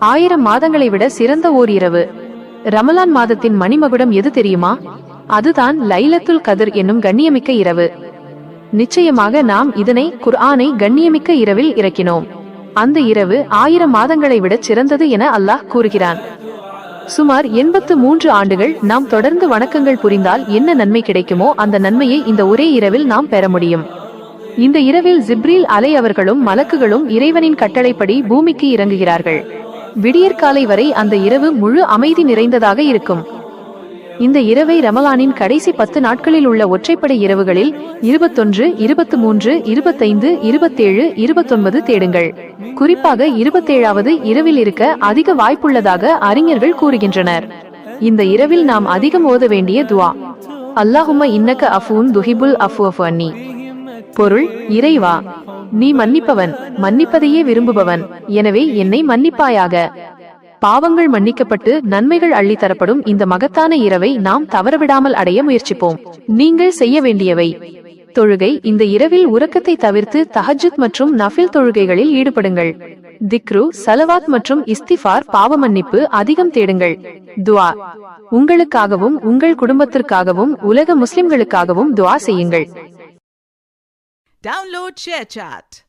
1000 மாதங்களை விட சிறந்த ஓர் இரவு. ரமலான் மாதத்தின் மணிமகுடம் எது தெரியுமா? அதுதான் லைலத்துல் கதிர் என்னும் கண்ணியமிக்க இரவு. நிச்சயமாக நாம் இதனை குர்ஆனை கண்ணியமிக்க இரவில் இறக்கினோம். அந்த இரவு 1000 மாதங்களை விட சிறந்தது என அல்லாஹ் கூறுகிறான். சுமார் 83 ஆண்டுகள் நாம் தொடர்ந்து வணக்கங்கள் புரிந்தால் என்ன நன்மை கிடைக்குமோ அந்த நன்மையை இந்த ஒரே இரவில் நாம் பெற முடியும். இந்த இரவில் ஜிப்ரீல் அலை அவர்களும் மலக்குகளும் இறைவனின் கட்டளைப்படி பூமிக்கு இறங்குகிறார்கள். விடியற்காலை வரை அந்த இரவு முழு அமைதி நிறைந்ததாக இருக்கும். இந்த இரவை ரமலானின் கடைசி 10 நாட்களில் உள்ள ஒற்றைப்படை இரவுகளில் 21, 23, 25, 27, 29 தேடுங்கள். குறிப்பாக 27வது இரவில் இருக்க அதிக வாய்ப்புள்ளதாக அறிஞர்கள் கூறுகின்றனர். இந்த இரவில் நாம் அதிகம் ஓத வேண்டிய துஆ அல்லாஹும்ம இன்னக அஃபூன் துஹிபுல் அஃப்வஃபு அன்னி. பொருள்: இறைவா, நீ மன்னிப்பவன், மன்னிப்பதையே விரும்புபவன், எனவே என்னை மன்னிப்பாயாக. பாவங்கள் மன்னிக்கப்பட்டு நன்மைகள் அள்ளித்தரப்படும் இந்த மகத்தான இரவை நாம் தவறவிடாமல் அடைய முயற்சிப்போம். நீங்கள் செய்ய வேண்டியவை: தொழுகை. இந்த இரவில் உறக்கத்தை தவிர்த்து தஹஜ்ஜுத் மற்றும் நஃபில் தொழுகைகளில் ஈடுபடுங்கள். திக்ரு, சலவாத் மற்றும் இஸ்திஃபார், பாவ மன்னிப்பு அதிகம் தேடுங்கள். துஆ. உங்களுக்காகவும் உங்கள் குடும்பத்திற்காகவும் உலக முஸ்லிம்களுக்காகவும் துஆ செய்யுங்கள். Download ShareChat.